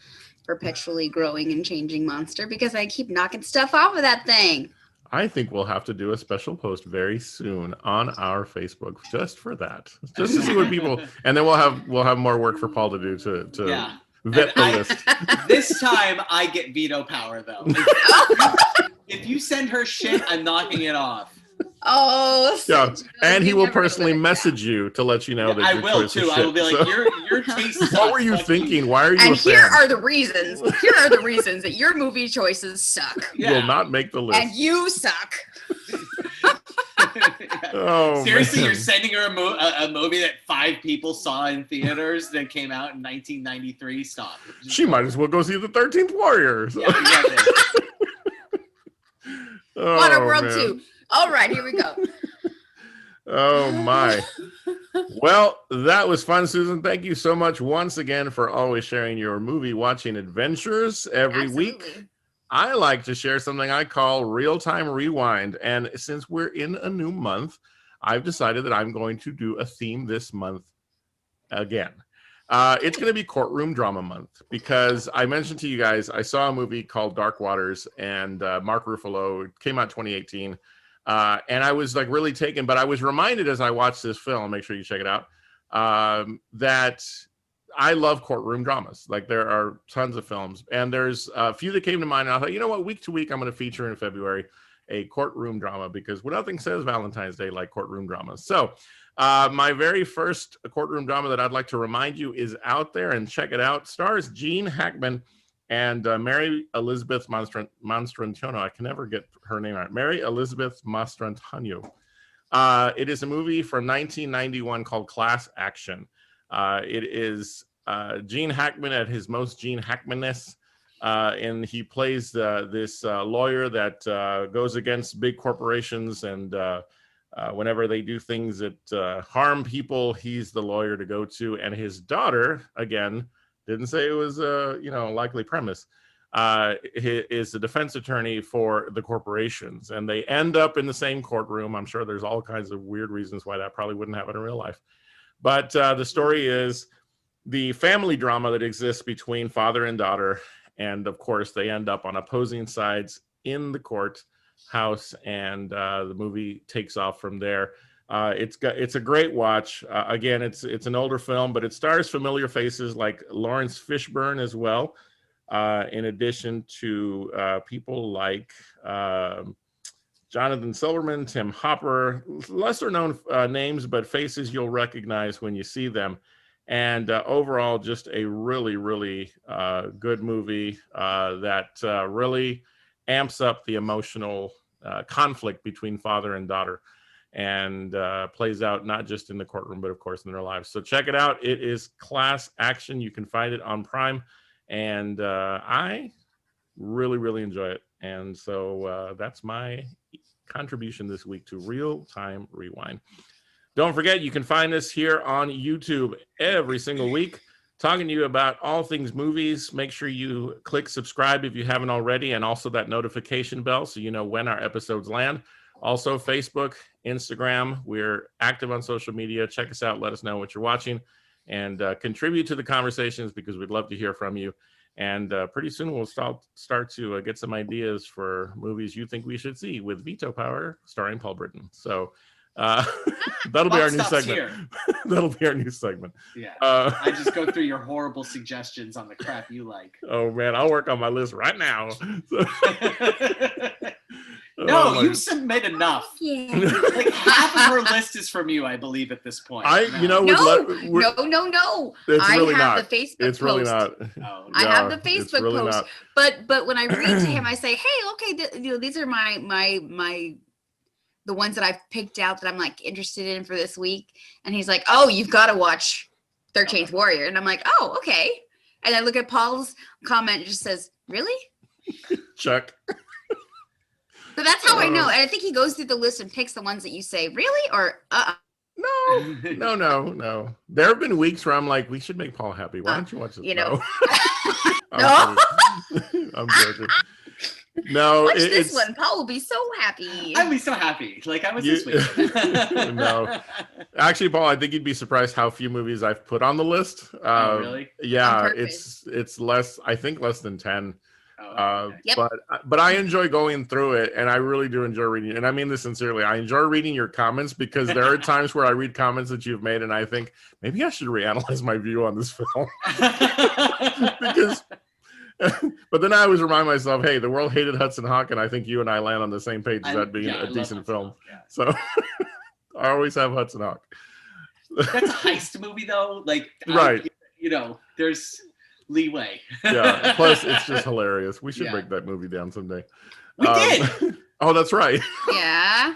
growing and changing monster because I keep knocking stuff off of that thing. I think we'll have to do a special post very soon on our Facebook just for that, just to see what people, and then we'll have more work for Paul to do to Yeah. vet the list. This time I get veto power though. If you send her shit, I'm knocking it off. Oh, Yeah, and he you're will never gonna personally live it message you to let you know that I your will choice is too. I will be shit. like, So- your taste sucks. what were you Fuck thinking? Why are you And a here fan? are the reasons. Here are the reasons that your movie choices suck. Yeah. Will not make the list. And you suck. Oh, Seriously, man. you're sending her a movie that 5 people saw in theaters that came out in 1993? Stop. She might as well go see the 13th Warrior. So- Yeah, exactly. Oh, Waterworld man. 2. All right, here we go. Oh my. Well, that was fun, Susan. Thank you so much once again for always sharing your movie watching adventures every week. Absolutely. I like to share something I call real-time rewind. And since we're in a new month, I've decided that I'm going to do a theme this month again. It's going to be courtroom drama month because I mentioned to you guys, I saw a movie called Dark Waters and Mark Ruffalo. It came out 2018. And I was like really taken, but I was reminded as I watched this film, make sure you check it out, that I love courtroom dramas. Like there are tons of films and there's a few that came to mind. And I thought, you know what, week to week, I'm going to feature in February a courtroom drama because nothing says Valentine's Day like courtroom dramas. So my very first courtroom drama that I'd like to remind you is out there and check it out. Stars Gene Hackman and Mary Elizabeth Mastrantano. I can never get her name right. Mary Elizabeth Mastrantano. It is a movie from 1991 called Class Action. It is Gene Hackman at his most Gene Hackman-ness. And he plays this lawyer that goes against big corporations and whenever they do things that harm people, he's the lawyer to go to. And his daughter, again, didn't say it was a likely premise, is the defense attorney for the corporations. And they end up in the same courtroom. I'm sure there's all kinds of weird reasons why that probably wouldn't happen in real life. But the story is the family drama that exists between father and daughter. And of course, they end up on opposing sides in the courthouse, and the movie takes off from there. It's a great watch. Again, it's an older film, but it stars familiar faces like Lawrence Fishburne as well. In addition to people like Jonathan Silverman, Tim Hopper, lesser known names, but faces you'll recognize when you see them. And overall, just a really, really good movie that really amps up the emotional conflict between father and daughter and plays out not just in the courtroom, but of course in their lives. So check it out. It is Class Action. You can find it on Prime. And I really, really enjoy it. And so that's my contribution this week to Real Time Rewind. Don't forget, you can find us here on YouTube every single week, talking to you about all things movies. Make sure you click subscribe if you haven't already, and also that notification bell so you know when our episodes land. Also, Facebook, Instagram. We're active on social media. Check us out. Let us know what you're watching, and contribute to the conversations because we'd love to hear from you. And pretty soon we'll start to get some ideas for movies you think we should see with Veto Power, starring Paul Britton. So that'll be our new segment. That'll be our new segment. Yeah. I just go through your horrible suggestions on the crap you like. Oh man, I'll work on my list right now. No, you submit enough. Yeah. Like half of her list is from you, I believe, at this point. No. No. It's really I have not. the Facebook It's really post. not. Oh, I have the Facebook really post. not. But when I read to him, I say, hey, okay, these are my the ones that I've picked out that I'm like interested in for this week. And he's like, oh, you've got to watch 13th Warrior. And I'm like, oh, okay. And I look at Paul's comment, it just says, really? Check. So that's how I know. And I think he goes through the list and picks the ones that you say, really? Or, No. There have been weeks where I'm like, we should make Paul happy. Why don't you watch this? You know. No. I'm joking. No, watch this one. Paul will be so happy. I'd be so happy. Like I was this week. No. Actually, Paul, I think you'd be surprised how few movies I've put on the list. Oh, really? Yeah, it's less, I think less than 10. Okay. Yep. But I enjoy going through it, and I really do enjoy reading. And I mean this sincerely. I enjoy reading your comments because there are times where I read comments that you've made, and I think maybe I should reanalyze my view on this film. But then I always remind myself, hey, the world hated Hudson Hawk, and I think you and I land on the same page as that being a decent film. Yeah. So I always have Hudson Hawk. That's a heist movie, though. Like, right? There's leeway. Yeah. Plus, it's just hilarious. We should Yeah. break that movie down someday. We did. Oh, that's right. Yeah.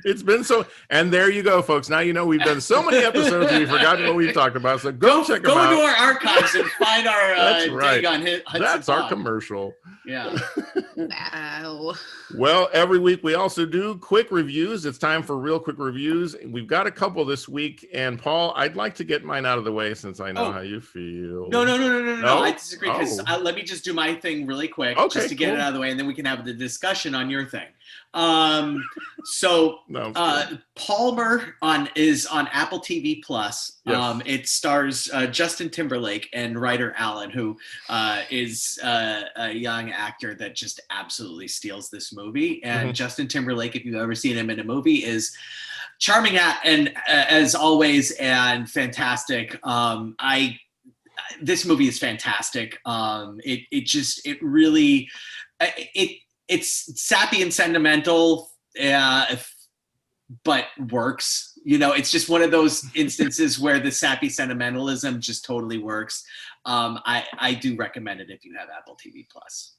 It's been so, and there you go, folks. Now you know we've done so many episodes we've forgotten what we've talked about. So go check them out. Go to our archives and find our That's right. dig on Hudson That's our Hawk. commercial. Yeah. Wow. Well, every week we also do quick reviews. It's time for real quick reviews. We've got a couple this week, and Paul, I'd like to get mine out of the way since I know how you feel. No. No? I disagree because let me just do my thing really quick, just to get it out of the way, and then we can have the discussion on your thing. So Palmer is on Apple TV Plus. Yes. It stars Justin Timberlake and Ryder Allen, who is a young actor that just absolutely steals this movie. And Justin Timberlake, if you've ever seen him in a movie, is charming and as always and fantastic. This movie is fantastic. It's sappy and sentimental, but works. It's just one of those instances where the sappy sentimentalism just totally works. I do recommend it if you have Apple TV Plus.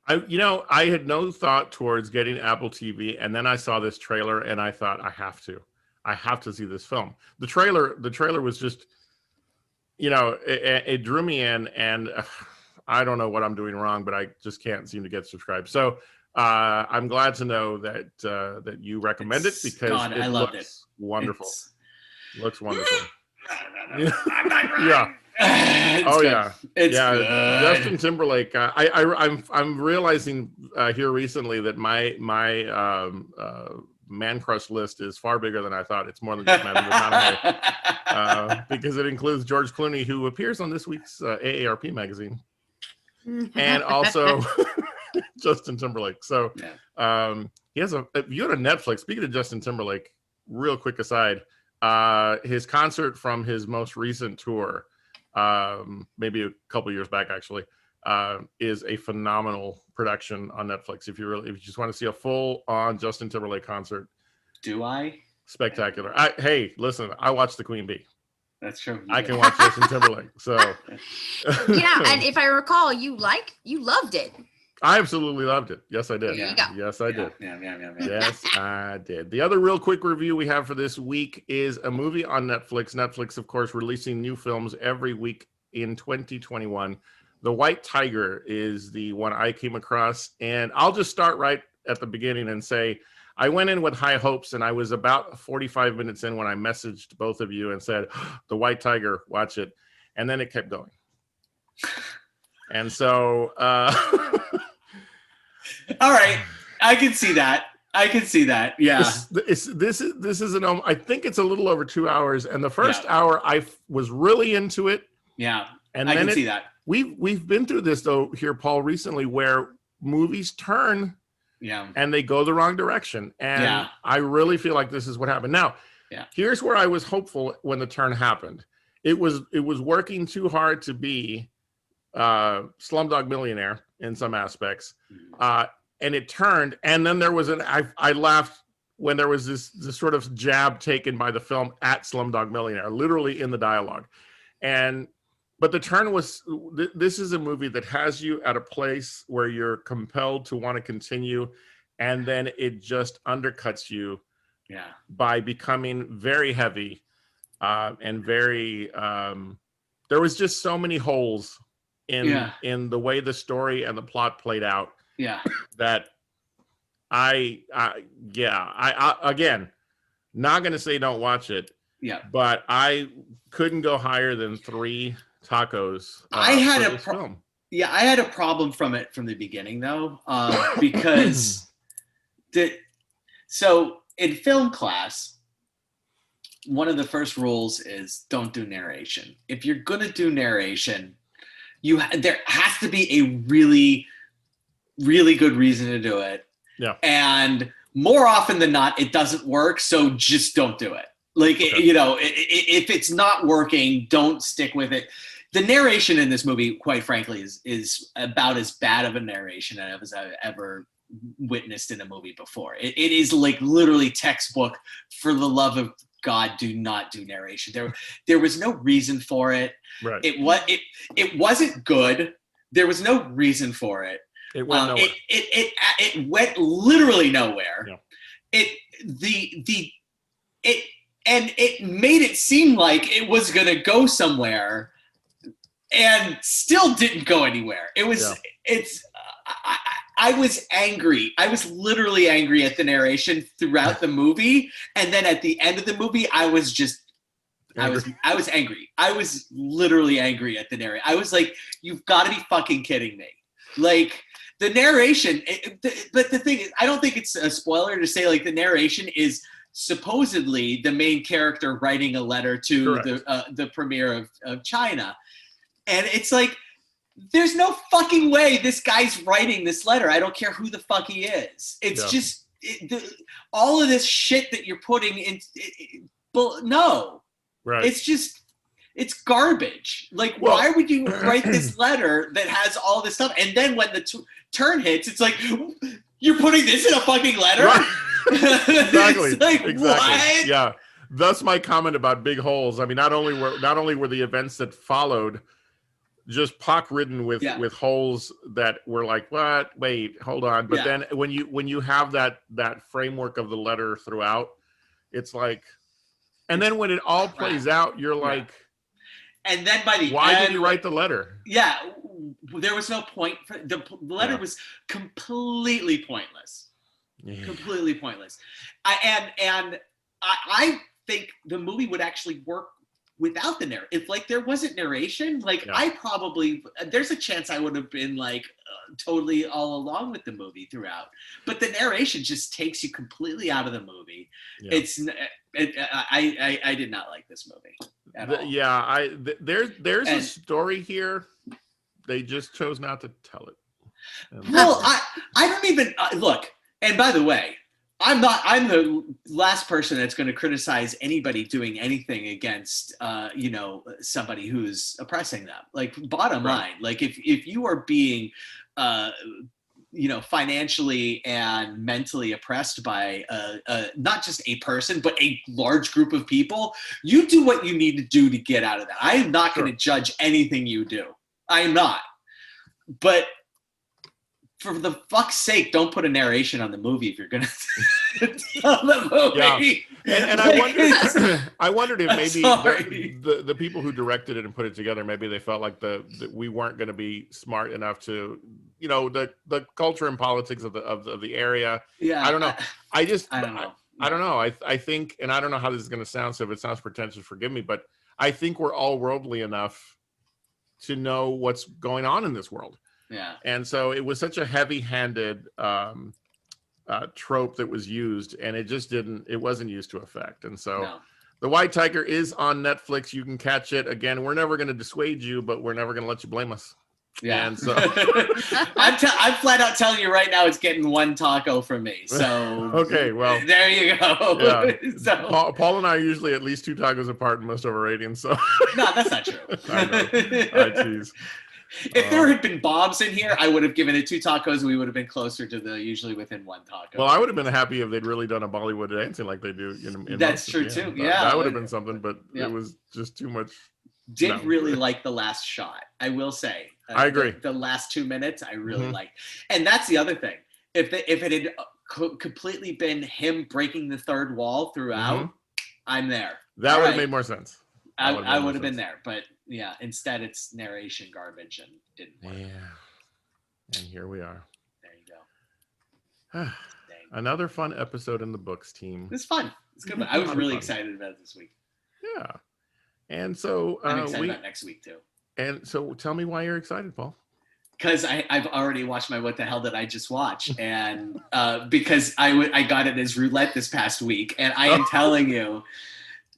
I had no thought towards getting Apple TV, and then I saw this trailer, and I thought I have to see this film. The trailer was just, it drew me in, and I don't know what I'm doing wrong, but I just can't seem to get subscribed. So I'm glad to know that you recommend it because I loved it. Wonderful. Looks wonderful. No. I'm not right. Yeah. It's good. Justin Timberlake. I'm realizing here recently that my man crush list is far bigger than I thought. It's more than just Matthew McConaughey, because it includes George Clooney, who appears on this week's AARP magazine, and also Justin Timberlake. So he has if you go to Netflix, speaking of Justin Timberlake, real quick aside, his concert from his most recent tour, maybe a couple years back actually, is a phenomenal production on Netflix. If you just want to see a full on Justin Timberlake concert. Do I? Spectacular. Hey, listen, I watched the Queen Bee. That's true. I can watch Justin Timberlake. So yeah, and if I recall, you loved it. I absolutely loved it. Yes, I did. Yeah. Yes, I did. Yeah. Yes, I did. The other real quick review we have for this week is a movie on Netflix. Netflix, of course, releasing new films every week in 2021. The White Tiger is the one I came across. And I'll just start right at the beginning and say, I went in with high hopes, and I was about 45 minutes in when I messaged both of you and said, The White Tiger, watch it. And then it kept going. And so... All right, I can see that. Yeah. This is I think it's a little over 2 hours, and the first hour I was really into it. Yeah, and I can see that. We've been through this though here, Paul, recently, where movies turn, and they go the wrong direction, and I really feel like this is what happened. Now, here's where I was hopeful when the turn happened. It was working too hard to be Slumdog Millionaire in some aspects, and it turned, and then there was I laughed when there was this sort of jab taken by the film at Slumdog Millionaire, literally in the dialogue, but the turn was, this is a movie that has you at a place where you're compelled to want to continue, and then it just undercuts you by becoming very heavy, and very there was just so many holes in the way the story and the plot played out. Yeah. That I again, not going to say don't watch it. Yeah. But I couldn't go higher than 3 tacos. I had a film. Yeah, I had a problem from it from the beginning though, because so in film class, one of the first rules is don't do narration. If you're gonna do narration, there has to be a really, really good reason to do it. Yeah. And more often than not, it doesn't work. So just don't do it. Like, Okay. If it's not working, don't stick with it. The narration in this movie, quite frankly, is about as bad of a narration as I've ever witnessed in a movie before. It is like literally textbook. For the love of God, do not do narration. There was no reason for it. Right. It wasn't good. There was no reason for it. It went nowhere. It went literally nowhere. Yeah. It made it seem like it was gonna go somewhere, and still didn't go anywhere. I was angry. I was literally angry at the narration throughout the movie, and then at the end of the movie, I was angry. I was literally angry at the narration. I was like, "You've got to be fucking kidding me!" Like the narration. But the thing is, I don't think it's a spoiler to say like the narration is supposedly the main character writing a letter to the premier of China, and it's like, there's no fucking way this guy's writing this letter. I don't care who the fuck he is. It's just all of this shit that you're putting in. No, right? It's garbage. Like, why would you write this letter that has all this stuff? And then when the turn hits, it's like, you're putting this in a fucking letter? Right. Exactly. Like, exactly. what? Yeah. Thus my comment about big holes. I mean, not only were the events that followed just pock-ridden with holes that were like, what? Wait, hold on. But then when you have that framework of the letter throughout, it's like, and then when it all plays out, you're like, and then by the why end, did he write the letter? Yeah, there was no point. The letter was completely pointless. Yeah. Completely pointless. I think the movie would actually work without the narration. If like there wasn't narration, like there's a chance I would have been like totally all along with the movie throughout. But the narration just takes you completely out of the movie. Yeah. I did not like this movie at all. Yeah, there's a story here. They just chose not to tell it. Well, I don't even look. And by the way, I'm the last person that's going to criticize anybody doing anything against, somebody who's oppressing them. Like, bottom line, like if you are being, financially and mentally oppressed by not just a person, but a large group of people, you do what you need to do to get out of that. I am not going to judge anything you do. I am not. But for the fuck's sake, don't put a narration on the movie if you're gonna tell the movie. Yeah. And I wondered if maybe the people who directed it and put it together, maybe they felt like that we weren't going to be smart enough to, the culture and politics of the area. Yeah, I don't know. I don't know. I don't know. I think, and I don't know how this is going to sound. So if it sounds pretentious, forgive me. But I think we're all worldly enough to know what's going on in this world. Yeah. And so it was such a heavy-handed trope that was used, and it wasn't used to effect. And so The White Tiger is on Netflix. You can catch it. Again, we're never going to dissuade you, but we're never going to let you blame us. Yeah. And so I'm flat out telling you right now, it's getting one taco from me. So okay, well, there you go. Yeah. So Paul and I are usually at least 2 tacos apart in most of our ratings. So no, that's not true. I know. I tease. If there had been bombs in here, I would have given it 2 tacos. We would have been closer to the usually within 1 taco. Well, I would have been happy if they'd really done a Bollywood dancing like they do. In That's true too. Yeah, that would have been something, but it was just too much. Did really like the last shot. I will say. I agree. The last 2 minutes, I really liked, and that's the other thing. If it had completely been him breaking the 3rd wall throughout, I'm there. That would have made more sense. I would have been there, but yeah, instead it's narration garbage and didn't work. Yeah. And here we are. There you go. Another fun episode in the books, team. It's fun. It's good. I was really excited about it this week. Yeah. And so I'm excited about next week too. And so tell me why you're excited, Paul. Because I've already watched my What the Hell Did I Just Watch? And because I got it as Roulette this past week. And I am telling you,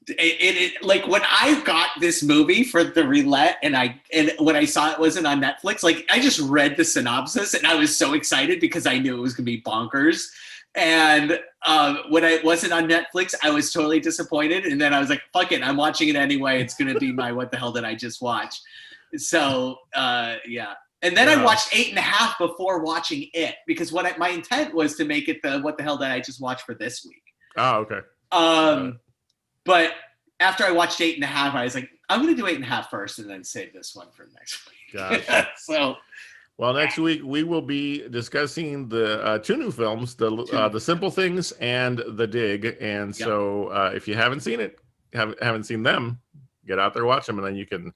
it like when I got this movie for the Roulette and when I saw it wasn't on Netflix, like I just read the synopsis and I was so excited because I knew it was going to be bonkers. And when it wasn't on Netflix, I was totally disappointed. And then I was like, fuck it, I'm watching it anyway. It's going to be my What the Hell Did I Just Watch? So, yeah. And then I watched 8.5 before watching it because my intent was to make it the What the Hell Did I Just Watch for this week. Oh, okay. But after I watched 8.5, I was like, I'm going to do 8.5 first and then save this one for next week. Gotcha. So, well, next week we will be discussing the 2 new films, the Simple Things and The Dig. And so if you haven't seen it, haven't seen them, get out there, watch them, and then you can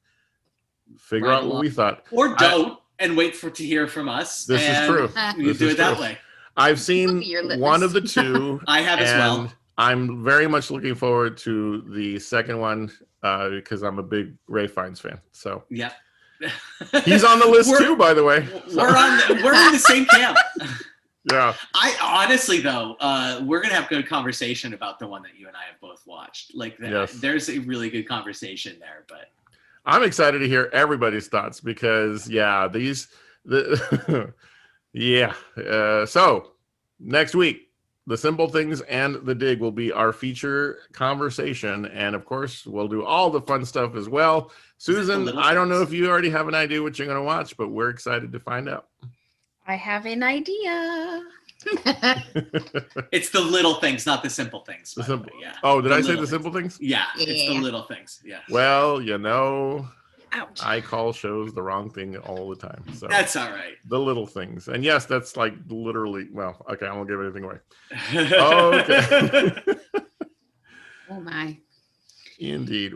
figure out what we thought. Or don't. And wait to hear from us. This is true. You do it that way. I've seen one of the 2. I have as well. I'm very much looking forward to the second one because I'm a big Ray Fiennes fan. So yeah, he's on the list too, by the way. We're in the same camp. Yeah. I honestly though, we're gonna have a good conversation about the one that you and I have both watched. Like there's a really good conversation there, but. I'm excited to hear everybody's thoughts because so next week, The Simple Things and The Dig will be our feature conversation. And of course, we'll do all the fun stuff as well. Susan, I don't know if you already have an idea what you're going to watch, but we're excited to find out. I have an idea. It's the little things, not the simple things. Yeah. Oh, did I say the simple things? Yeah, it's the little things. Yeah. Well, Ouch. I call shows the wrong thing all the time. So that's all right. The little things. And yes, that's like literally, well, okay, I won't give anything away. Okay. Oh my. Indeed.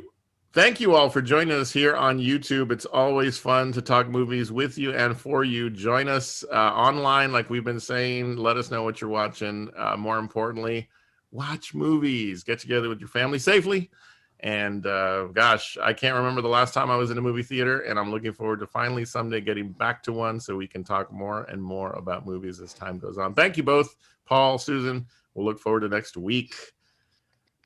Thank you all for joining us here on YouTube. It's always fun to talk movies with you and for you. Join us online, like we've been saying. Let us know what you're watching. More importantly, watch movies. Get together with your family safely. And gosh, I can't remember the last time I was in a movie theater, and I'm looking forward to finally someday getting back to one so we can talk more and more about movies as time goes on. Thank you both, Paul, Susan. We'll look forward to next week.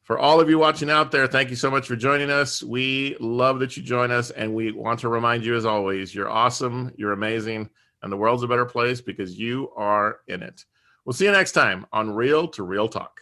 For all of you watching out there, thank you so much for joining us. We love that you join us, and we want to remind you, as always, you're awesome, you're amazing, and the world's a better place because you are in it. We'll see you next time on Real to Real Talk.